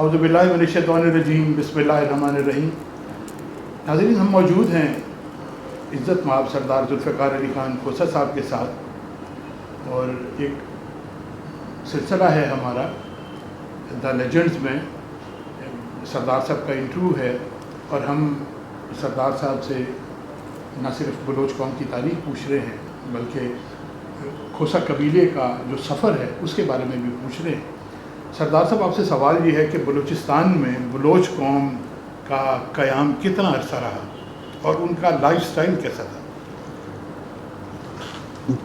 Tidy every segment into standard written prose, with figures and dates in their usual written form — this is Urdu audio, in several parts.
اعوذ باللہ من الشیطان الرجیم، بسم اللہ الرحمن الرحیم۔ ناظرین، ہم موجود ہیں عزت مآب سردار ذوالفقار علی خان کھوسہ صاحب کے ساتھ، اور ایک سلسلہ ہے ہمارا دا لیجنڈز میں سردار صاحب کا انٹرویو ہے، اور ہم سردار صاحب سے نہ صرف بلوچ قوم کی تاریخ پوچھ رہے ہیں بلکہ کھوسہ قبیلے کا جو سفر ہے اس کے بارے میں بھی پوچھ رہے ہیں۔ سردار صاحب، آپ سے سوال یہ ہے کہ بلوچستان میں بلوچ قوم کا قیام کتنا عرصہ رہا اور ان کا لائف سٹائل کیسا تھا؟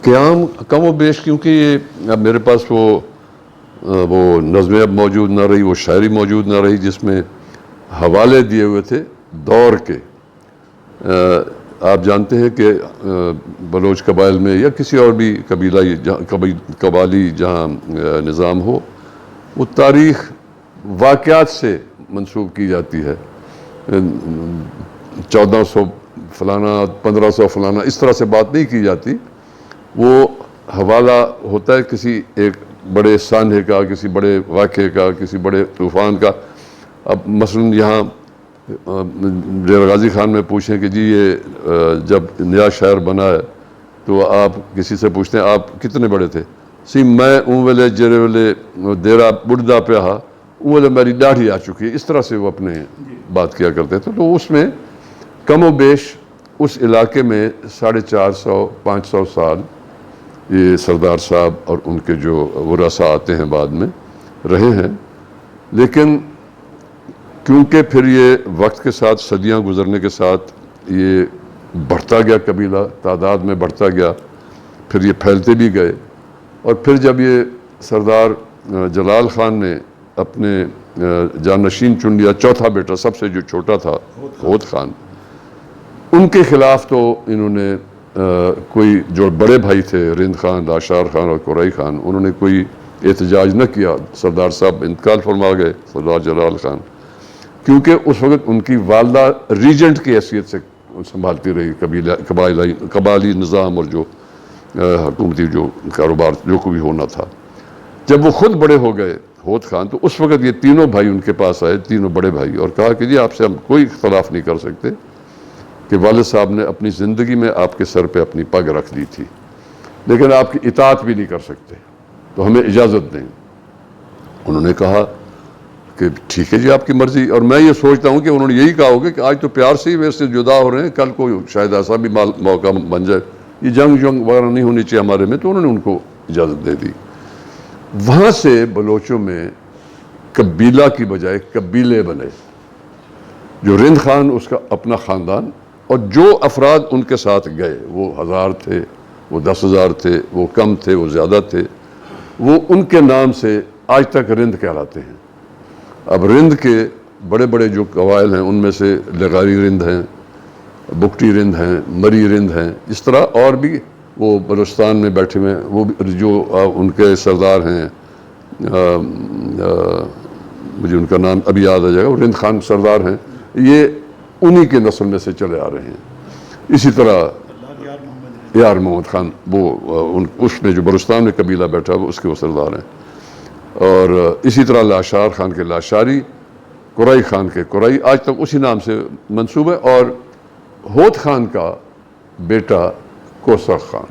قیام کم و بیش، کیونکہ یہ اب میرے پاس وہ نظمیں اب موجود نہ رہی، وہ شاعری موجود نہ رہی جس میں حوالے دیے ہوئے تھے دور کے۔ آپ جانتے ہیں کہ بلوچ قبائل میں یا کسی اور بھی قبائلی جہاں نظام ہو، وہ تاریخ واقعات سے منسوب کی جاتی ہے۔ 1400 فلانا، 1500 فلانا، اس طرح سے بات نہیں کی جاتی۔ وہ حوالہ ہوتا ہے کسی ایک بڑے سانحے کا، کسی بڑے واقعے کا، کسی بڑے طوفان کا۔ اب مثلاً یہاں ڈیرہ غازی خان میں پوچھیں کہ جی یہ جب نیا شہر بنا ہے تو آپ کسی سے پوچھتے ہیں آپ کتنے بڑے تھے؟ سی میں اون ویلے جڑے ویلے دیرا بڑھدا پہ ہا اون ویلے میری داڑھی آ چکی ہے، اس طرح سے وہ اپنے بات کیا کرتے تھے۔ تو اس میں کم و بیش اس علاقے میں 450-500 سال یہ سردار صاحب اور ان کے جو ورثاء آتے ہیں بعد میں رہے ہیں۔ لیکن کیونکہ پھر یہ وقت کے ساتھ، صدیاں گزرنے کے ساتھ یہ بڑھتا گیا، قبیلہ تعداد میں بڑھتا گیا، پھر یہ پھیلتے بھی گئے، اور پھر جب یہ سردار جلال خان نے اپنے جانشین چن لیا، چوتھا بیٹا سب سے جو چھوٹا تھا ہود خان، ان کے خلاف تو انہوں نے کوئی جو بڑے بھائی تھے رند خان، لاشار خان اور قرائی خان، انہوں نے کوئی احتجاج نہ کیا۔ سردار صاحب انتقال فرما گئے، سردار جلال خان، کیونکہ اس وقت ان کی والدہ ریجنٹ کی حیثیت سے سنبھالتی رہی قبائلی نظام اور جو حکومتی جو کاروبار جو کوئی ہونا تھا۔ جب وہ خود بڑے ہو گئے ہود خان، تو اس وقت یہ تینوں بھائی ان کے پاس آئے، تینوں بڑے بھائی، اور کہا کہ جی آپ سے ہم کوئی اختلاف نہیں کر سکتے کہ والد صاحب نے اپنی زندگی میں آپ کے سر پہ اپنی پگ رکھ دی تھی، لیکن آپ کی اطاعت بھی نہیں کر سکتے، تو ہمیں اجازت دیں۔ انہوں نے کہا کہ ٹھیک ہے جی آپ کی مرضی، اور میں یہ سوچتا ہوں کہ انہوں نے یہی کہا ہوگا کہ آج تو پیار سے ہی ویسے جدا ہو رہے ہیں، کل کو شاید ایسا بھی موقع بن جائے، یہ جنگ وغیرہ نہیں ہونی چاہیے ہمارے میں، تو انہوں نے ان کو اجازت دے دی۔ وہاں سے بلوچوں میں قبیلہ کی بجائے قبیلے بنے، جو رند خان اس کا اپنا خاندان، اور جو افراد ان کے ساتھ گئے، وہ 1000 تھے، وہ 10,000 تھے، وہ کم تھے، وہ زیادہ تھے، وہ ان کے نام سے آج تک رند کہلاتے ہیں۔ اب رند کے بڑے بڑے جو قبائل ہیں ان میں سے لغاری رند ہیں، بکٹی رند ہیں، مری رند ہیں، اس طرح اور بھی وہ بلوچستان میں بیٹھے ہوئے ہیں، وہ جو ان کے سردار ہیں، مجھے ان کا نام ابھی یاد آ جائے گا، وہ رند خان سردار ہیں، یہ انہی کے نسل میں سے چلے آ رہے ہیں۔ اسی طرح یار محمد خان، وہ اس میں جو بلوچستان میں قبیلہ بیٹھا وہ اس کے وہ سردار ہیں، اور اسی طرح لاشار خان کے لاشاری، قرائی خان کے قرائی، آج تک اسی نام سے منسوب ہے، اور ہود خان کا بیٹا کوثر خان۔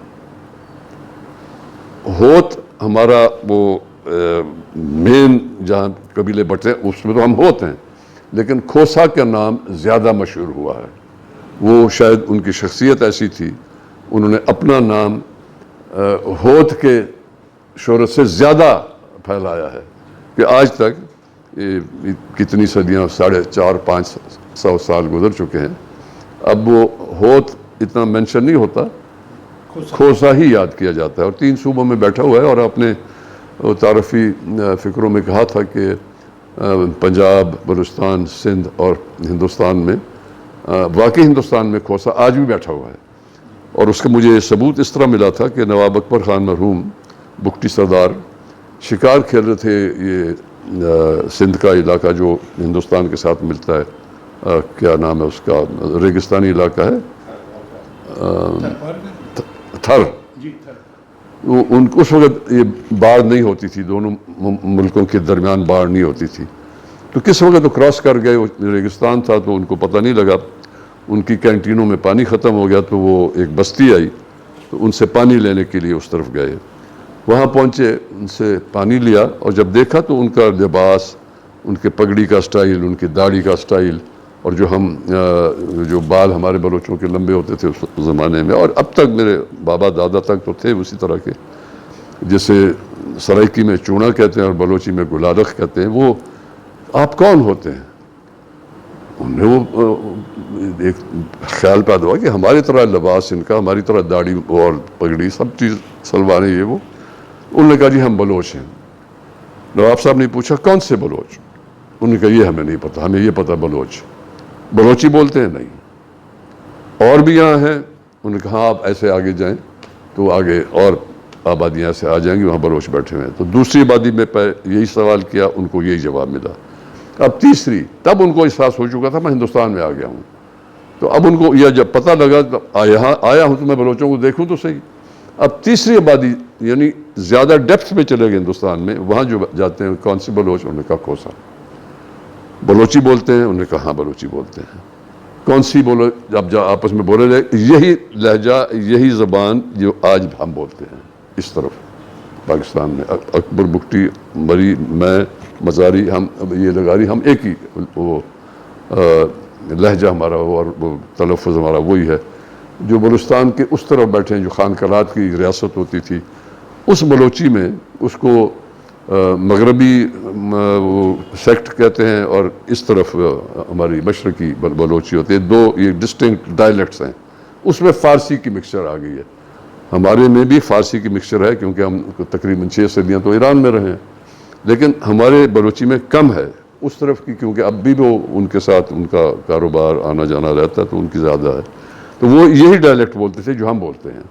ہود ہمارا وہ مین جہاں قبیلے بٹے اس میں تو ہم ہوت ہیں، لیکن کھوسہ کا نام زیادہ مشہور ہوا ہے۔ وہ شاید ان کی شخصیت ایسی تھی، انہوں نے اپنا نام ہود کے شہرت سے زیادہ پھیلایا ہے کہ آج تک کتنی صدیاں، 450-500 سال گزر چکے ہیں، اب وہ ہود اتنا مینشن نہیں ہوتا، کھوسہ ہی یاد کیا جاتا ہے، اور 3 صوبوں میں بیٹھا ہوا ہے۔ اور اپنے تعارفی فکروں میں کہا تھا کہ پنجاب، بلوچستان، سندھ اور ہندوستان میں، واقعی ہندوستان میں کھوسہ آج بھی بیٹھا ہوا ہے، اور اس کا مجھے ثبوت اس طرح ملا تھا کہ نواب اکبر خان مرحوم بگٹی سردار شکار کھیل رہے تھے، یہ سندھ کا علاقہ جو ہندوستان کے ساتھ ملتا ہے، کیا نام ہے اس کا، ریگستانی علاقہ ہے، تھر۔ اس وقت یہ باڑ نہیں ہوتی تھی، دونوں ملکوں کے درمیان باڑ نہیں ہوتی تھی، تو کس وقت وہ کراس کر گئے، وہ ریگستان تھا تو ان کو پتہ نہیں لگا، ان کی کینٹینوں میں پانی ختم ہو گیا تو وہ ایک بستی آئی تو ان سے پانی لینے کے لیے اس طرف گئے، وہاں پہنچے، ان سے پانی لیا، اور جب دیکھا تو ان کا لباس، ان کے پگڑی کا سٹائل، ان کی داڑھی کا سٹائل، اور جو بال ہمارے بلوچوں کے لمبے ہوتے تھے اس زمانے میں، اور اب تک میرے بابا دادا تک تو تھے اسی طرح کے، جسے سرائکی میں چونا کہتے ہیں اور بلوچی میں گلادخ کہتے ہیں، وہ آپ کون ہوتے ہیں؟ انہیں وہ ایک خیال پیدا ہوا کہ ہماری طرح لباس ان کا، ہماری طرح داڑھی اور پگڑی سب چیز سلواریں یہ وہ. انہوں نے کہا جی ہم بلوچ ہیں. نواب صاحب نے پوچھا کون سے بلوچ؟ انہوں نے کہا یہ ہمیں نہیں پتہ، ہمیں یہ پتہ بلوچی بولتے ہیں. نہیں اور بھی یہاں ہیں؟ انہوں نے کہا آپ ایسے آگے جائیں تو آگے اور آبادیاں سے آ جائیں گی، وہاں بلوچ بیٹھے ہوئے ہیں. تو دوسری آبادی میں یہی سوال کیا، ان کو یہی جواب ملا. اب تیسری، تب ان کو احساس ہو چکا تھا میں ہندوستان میں آ گیا ہوں. تو اب ان کو یہ جب پتہ لگا یہاں آیا ہوں تو میں بلوچوں کو دیکھوں تو صحیح. اب تیسری آبادی یعنی زیادہ ڈیپتھ میں چلے گئے ہندوستان میں، وہاں جو جاتے ہیں کون سی بلوچ؟ انہوں نے کہا کوسا. بلوچی بولتے ہیں؟ انہوں نے کہا ہاں بلوچی بولتے ہیں. کون سی بولو؟ اب آپس میں بولے رہے. یہی لہجہ، یہی زبان جو آج ہم بولتے ہیں اس طرف پاکستان میں. اکبر بگٹی، مری، میں، مزاری، ہم یہ لگاری، ہم ایک ہی وہ لہجہ ہمارا ہو اور وہ تلفظ ہمارا وہی ہے. جو بلوچستان کے اس طرف بیٹھے ہیں جو خان قلات کی ریاست ہوتی تھی، اس بلوچی میں اس کو مغربی وہ سیکٹ کہتے ہیں، اور اس طرف ہماری مشرقی بلوچی ہوتی ہے. دو یہ ڈسٹنکٹ ڈائلیکٹس ہیں. اس میں فارسی کی مکسچر آ گئی ہے. ہمارے میں بھی فارسی کی مکسچر ہے کیونکہ ہم تقریباً 6 صدیاں تو ایران میں رہے ہیں، لیکن ہمارے بلوچی میں کم ہے اس طرف کی، کیونکہ اب بھی وہ ان کے ساتھ ان کا کاروبار آنا جانا رہتا ہے تو ان کی زیادہ ہے. تو وہ یہی ڈائلیکٹ بولتے تھے جو ہم بولتے ہیں.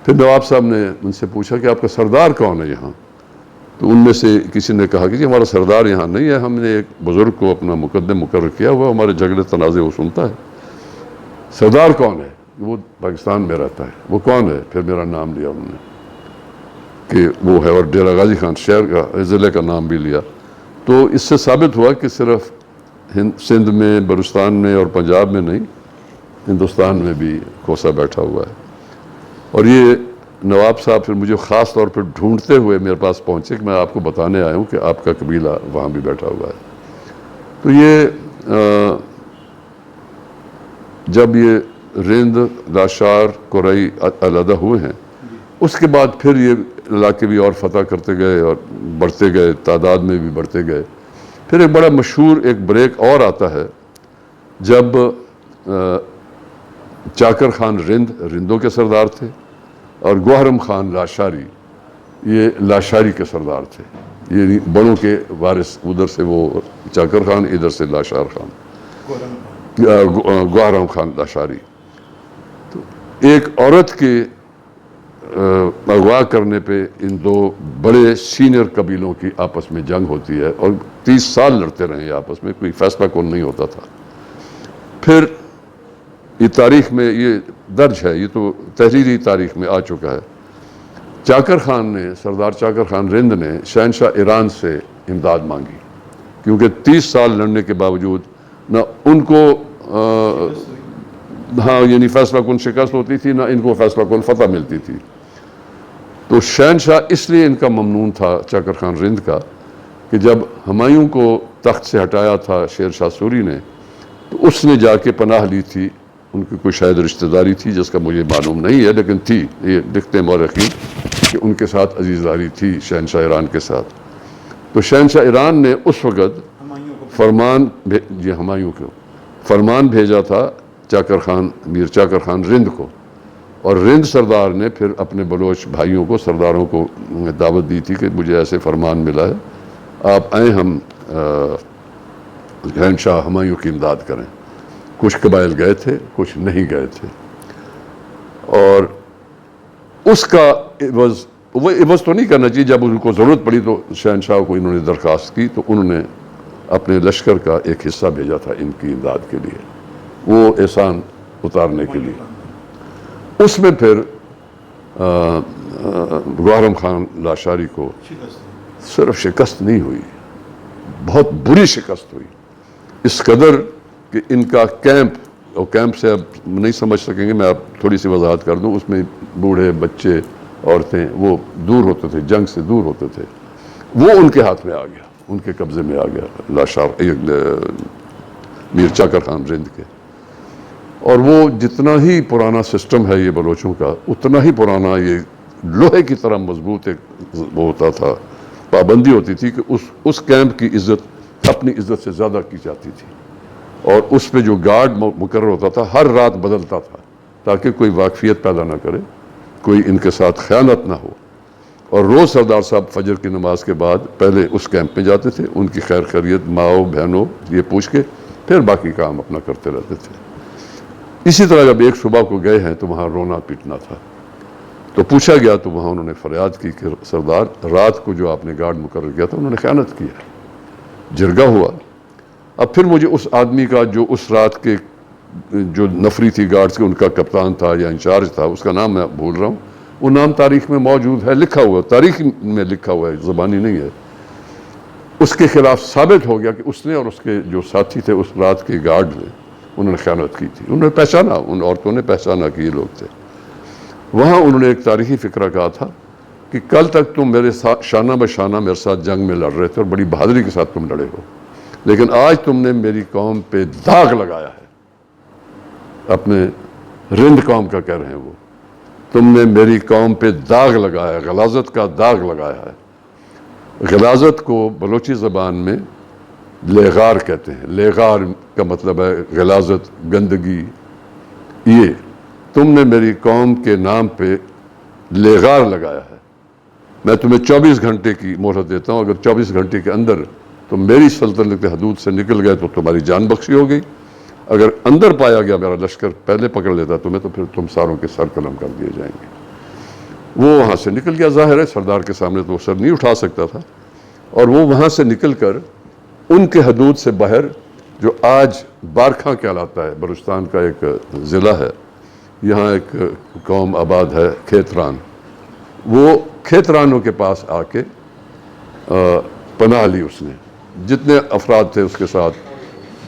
پھر نواب صاحب نے ان سے پوچھا کہ آپ کا سردار کون ہے یہاں؟ تو ان میں سے کسی نے کہا کہ جی ہمارا سردار یہاں نہیں ہے، ہم نے ایک بزرگ کو اپنا مقدم مقرر کیا ہوا، ہمارے جھگڑے تنازع وہ سنتا ہے. سردار کون ہے؟ وہ پاکستان میں رہتا ہے. وہ کون ہے؟ پھر میرا نام لیا انہوں نے کہ وہ ہے، اور ڈیرہ غازی خان شہر کا، ضلع کا نام بھی لیا. تو اس سے ثابت ہوا کہ صرف سندھ میں، بلوچستان میں اور پنجاب میں نہیں، ہندوستان میں بھی کوسا بیٹھا ہوا ہے. اور یہ نواب صاحب پھر مجھے خاص طور پر ڈھونڈتے ہوئے میرے پاس پہنچے کہ میں آپ کو بتانے آیا ہوں کہ آپ کا قبیلہ وہاں بھی بیٹھا ہوا ہے. تو یہ جب یہ رند، لاشار، کورائی علیحدہ ہوئے ہیں، اس کے بعد پھر یہ علاقے بھی اور فتح کرتے گئے اور بڑھتے گئے، تعداد میں بھی بڑھتے گئے. پھر ایک بڑا مشہور ایک بریک اور آتا ہے جب چاکر خان رندوں کے سردار تھے، اور گوہرم خان لاشاری یہ لاشاری کے سردار تھے. یہ بڑوں کے وارث، ادھر سے وہ چاکر خان، ادھر سے لاشار خان، گوہرم خان لاشاری. تو ایک عورت کے اغوا کرنے پہ ان دو بڑے سینئر قبیلوں کی آپس میں جنگ ہوتی ہے، اور 30 سال لڑتے رہے آپس میں، کوئی فیصلہ کون نہیں ہوتا تھا. پھر یہ تاریخ میں یہ درج ہے، یہ تو تحریری تاریخ میں آ چکا ہے. چاکر خان نے، سردار چاکر خان رند نے شہنشاہ ایران سے امداد مانگی، کیونکہ 30 سال لڑنے کے باوجود نہ ان کو ہاں یعنی فیصلہ کن شکست ہوتی تھی، نہ ان کو فیصلہ کن فتح ملتی تھی. تو شہنشاہ اس لیے ان کا ممنون تھا چاکر خان رند کا کہ جب ہمایوں کو تخت سے ہٹایا تھا شیر شاہ سوری نے، تو اس نے جا کے پناہ لی تھی. ان کی کوئی شاید رشتہ داری تھی جس کا مجھے معلوم نہیں ہے، لیکن تھی، یہ لکھتے مورخین کہ ان کے ساتھ عزیزداری تھی شہنشاہ ایران کے ساتھ. تو شہنشاہ ایران نے اس وقت ہمایوں کو فرمان بھیجا تھا چاکر خان، میر چاکر خان رند کو، اور رند سردار نے پھر اپنے بلوچ بھائیوں کو، سرداروں کو دعوت دی تھی کہ مجھے ایسے فرمان ملا ہے، آپ آئیں ہم شہنشاہ ہمایوں کی امداد کریں. کچھ قبائل گئے تھے، کچھ نہیں گئے تھے. اور اس کا وہ عوض تو نہیں کرنا چاہیے. جب ان کو ضرورت پڑی تو شہنشاہ کو انہوں نے درخواست کی، تو انہوں نے اپنے لشکر کا ایک حصہ بھیجا تھا ان کی امداد کے لیے، وہ احسان اتارنے کے لیے. اس میں پھر گوہرم خان لاشاری کو صرف شکست نہیں ہوئی، بہت بری شکست ہوئی، اس قدر کہ ان کا کیمپ، اور کیمپ سے اب نہیں سمجھ سکیں گے، میں آپ تھوڑی سی وضاحت کر دوں، اس میں بوڑھے بچے عورتیں وہ دور ہوتے تھے، جنگ سے دور ہوتے تھے، وہ ان کے ہاتھ میں آ گیا، ان کے قبضے میں آ گیا لاشار میر چاکر خان رند کے. اور وہ جتنا ہی پرانا سسٹم ہے یہ بلوچوں کا، اتنا ہی پرانا یہ لوہے کی طرح مضبوط ایک وہ ہوتا تھا، پابندی ہوتی تھی کہ اس کیمپ کی عزت اپنی عزت سے زیادہ کی جاتی تھی، اور اس پہ جو گارڈ مقرر ہوتا تھا ہر رات بدلتا تھا تاکہ کوئی واقفیت پیدا نہ کرے، کوئی ان کے ساتھ خیانت نہ ہو. اور روز سردار صاحب فجر کی نماز کے بعد پہلے اس کیمپ میں جاتے تھے، ان کی خیر خیریت ماؤں بہنوں یہ پوچھ کے پھر باقی کام اپنا کرتے رہتے تھے. اسی طرح جب ایک صبح کو گئے ہیں تو وہاں رونا پیٹنا تھا، تو پوچھا گیا تو وہاں انہوں نے فریاد کی کہ سردار رات کو جو آپ نے گارڈ مقرر کیا تھا انہوں نے خیانت کی ہے. جرگہ ہوا. اب پھر مجھے اس آدمی کا جو اس رات کے جو نفری تھی گارڈز کے، ان کا کپتان تھا یا انچارج تھا، اس کا نام میں بھول رہا ہوں، وہ نام تاریخ میں موجود ہے، لکھا ہوا، تاریخ میں لکھا ہوا ہے، زبانی نہیں ہے. اس کے خلاف ثابت ہو گیا کہ اس نے اور اس کے جو ساتھی تھے اس رات کے گارڈ نے، انہوں نے خیانت کی تھی. انہوں نے پہچانا، ان عورتوں نے پہچانا کہ یہ لوگ تھے. وہاں انہوں نے ایک تاریخی فقرہ کہا تھا کہ کل تک تم میرے ساتھ شانہ بہ شانہ میرے ساتھ جنگ میں لڑ رہے تھے اور بڑی بہادری کے ساتھ تم لڑے ہو، لیکن آج تم نے میری قوم پہ داغ لگایا ہے. اپنے رند قوم کا کہہ رہے ہیں وہ، تم نے میری قوم پہ داغ لگایا ہے، غلاظت کا داغ لگایا ہے. غلاظت کو بلوچی زبان میں لیغار کہتے ہیں. لیغار کا مطلب ہے غلاظت، گندگی. یہ تم نے میری قوم کے نام پہ لیغار لگایا ہے. میں تمہیں 24 گھنٹے کی مہلت دیتا ہوں، اگر 24 گھنٹے کے اندر تم میری سلطنت کے حدود سے نکل گئے تو تمہاری جان بخشی ہو گئی، اگر اندر پایا گیا میرا لشکر پہلے پکڑ لیتا تمہیں تو پھر تم ساروں کے سر قلم کر دیے جائیں گے. وہ وہاں سے نکل گیا. ظاہر ہے سردار کے سامنے تو وہ سر نہیں اٹھا سکتا تھا، اور وہ وہاں سے نکل کر ان کے حدود سے باہر جو آج بارکھاں کہلاتا ہے، بلوچستان کا ایک ضلع ہے، یہاں ایک قوم آباد ہے کھیتران، وہ کھیترانوں کے پاس آ کے پناہ لی. اس نے جتنے افراد تھے اس کے ساتھ،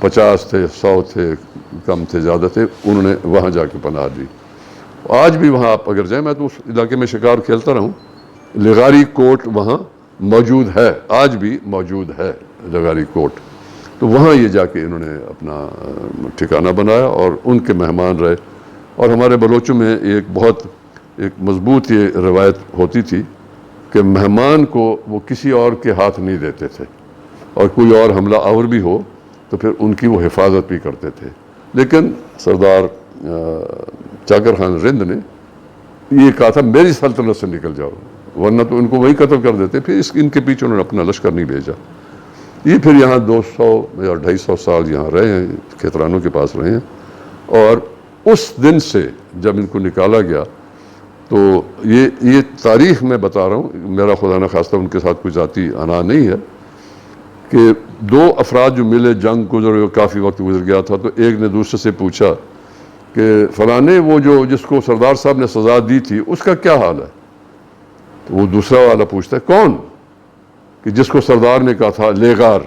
50 تھے، 100 تھے، کم تھے، زیادہ تھے، انہوں نے وہاں جا کے پناہ لی. آج بھی وہاں آپ اگر جائیں، میں تو اس علاقے میں شکار کھیلتا رہا ہوں، لغاری کوٹ وہاں موجود ہے، آج بھی موجود ہے لغاری کوٹ. تو وہاں یہ جا کے انہوں نے اپنا ٹھکانہ بنایا اور ان کے مہمان رہے. اور ہمارے بلوچوں میں ایک مضبوط یہ روایت ہوتی تھی کہ مہمان کو وہ کسی اور کے ہاتھ نہیں دیتے تھے، اور کوئی اور حملہ آور بھی ہو تو پھر ان کی وہ حفاظت بھی کرتے تھے. لیکن سردار چاکر خان رند نے یہ کہا تھا میری سلطنت سے نکل جاؤ، ورنہ تو ان کو وہی قتل کر دیتے. پھر ان کے پیچھے انہوں نے اپنا لشکر نہیں بھیجا. یہ پھر یہاں 200 یا 250 سال یہاں رہے ہیں، کھیترانوں کے پاس رہے ہیں. اور اس دن سے جب ان کو نکالا گیا تو یہ تاریخ میں بتا رہا ہوں، میرا خدا نخواستہ ان کے ساتھ کوئی ذاتی انا نہیں ہے، کہ 2 افراد جو ملے، جنگ گزر کافی وقت گزر گیا تھا، تو ایک نے دوسرے سے پوچھا کہ فلانے وہ جس کو سردار صاحب نے سزا دی تھی اس کا کیا حال ہے؟ تو وہ دوسرا والا پوچھتا ہے کون؟ کہ جس کو سردار نے کہا تھا لیغار.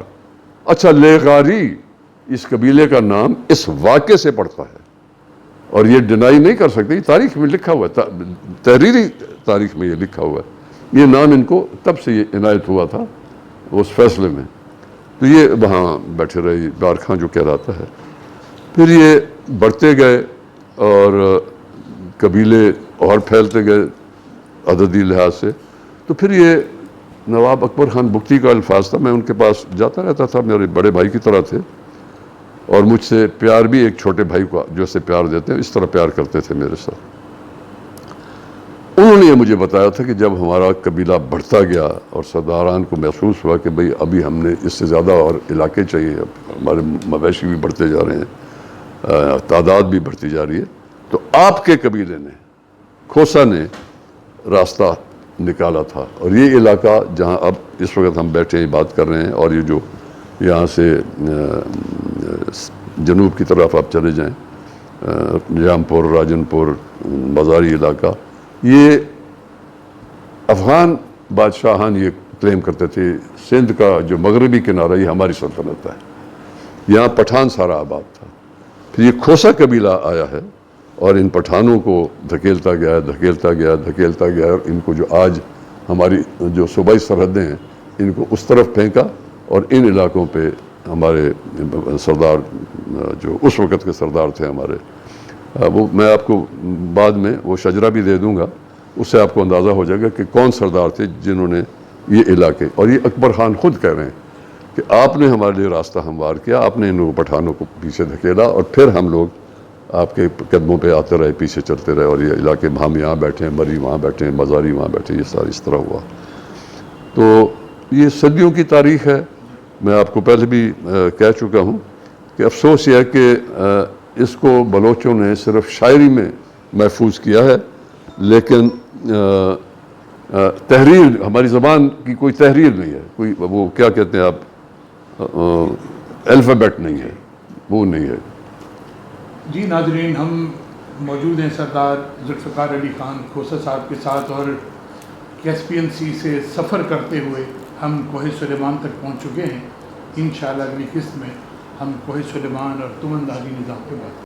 اچھا، لیغاری اس قبیلے کا نام اس واقعے سے پڑتا ہے، اور یہ ڈینائی نہیں کر سکتے، یہ تاریخ میں لکھا ہوا ہے، تحریری تاریخ میں یہ لکھا ہوا ہے. یہ نام ان کو تب سے یہ عنایت ہوا تھا اس فیصلے میں. تو یہ وہاں بیٹھے رہے، بارکھاں جو کہلاتا ہے. پھر یہ بڑھتے گئے اور قبیلے اور پھیلتے گئے عددی لحاظ سے. تو پھر یہ نواب اکبر خان بگٹی کا الفاظ تھا، میں ان کے پاس جاتا رہتا تھا، میرے بڑے بھائی کی طرح تھے، اور مجھ سے پیار بھی ایک چھوٹے بھائی کو جیسے پیار دیتے ہیں اس طرح پیار کرتے تھے میرے ساتھ. انہوں نے یہ مجھے بتایا تھا کہ جب ہمارا قبیلہ بڑھتا گیا اور سرداران کو محسوس ہوا کہ بھئی ابھی ہم نے اس سے زیادہ اور علاقے چاہیے، ہمارے مویشی بھی بڑھتے جا رہے ہیں، تعداد بھی بڑھتی جا رہی ہے، تو آپ کے قبیلے نے، کھوسا نے راستہ نکالا تھا. اور یہ علاقہ جہاں اب اس وقت ہم بیٹھے ہیں بات کر رہے ہیں، اور یہ جو یہاں سے جنوب کی طرف آپ چلے جائیں، جامپور، راجن پور، بازاری علاقہ، یہ افغان بادشاہان یہ کلیم کرتے تھے سندھ کا جو مغربی کنارہ یہ ہماری سلطنت ہے، یہاں پٹھان سارا آباد تھا. پھر یہ کھوسا قبیلہ آیا ہے اور ان پٹھانوں کو دھکیلتا گیا اور ان کو جو آج ہماری جو صوبائی سرحدیں ہیں ان کو اس طرف پھینکا اور ان علاقوں پہ ہمارے سردار جو اس وقت کے سردار تھے ہمارے، وہ میں آپ کو بعد میں وہ شجرہ بھی دے دوں گا، اس سے آپ کو اندازہ ہو جائے گا کہ کون سردار تھے جنہوں نے یہ علاقے، اور یہ اکبر خان خود کہہ رہے ہیں کہ آپ نے ہمارے لیے راستہ ہموار کیا، آپ نے ان پٹھانوں کو پیچھے دھکیلا اور پھر ہم لوگ آپ کے قدموں پہ آتے رہے، پیچھے چلتے رہے، اور یہ علاقے ہم یہاں بیٹھے ہیں، مری وہاں بیٹھے ہیں، مزاری وہاں بیٹھے، یہ سارا اس طرح ہوا. تو یہ صدیوں کی تاریخ ہے. میں آپ کو پہلے بھی کہہ چکا ہوں کہ افسوس یہ ہے کہ اس کو بلوچوں نے صرف شاعری میں محفوظ کیا ہے، لیکن تحریر ہماری زبان کی کوئی تحریر نہیں ہے، کوئی وہ کیا کہتے ہیں آپ الفابیٹ نہیں ہے، وہ نہیں ہے. جی ناظرین، ہم موجود ہیں سردار ذوالفقار علی خان کھوسا صاحب کے ساتھ، اور کیسپین سی سے سفر کرتے ہوئے ہم کوہ سلیمان تک پہنچ چکے ہیں. انشاءاللہ اگلی قسط میں ہم کوہ سلیمان اور تمن داری نظام پہ بات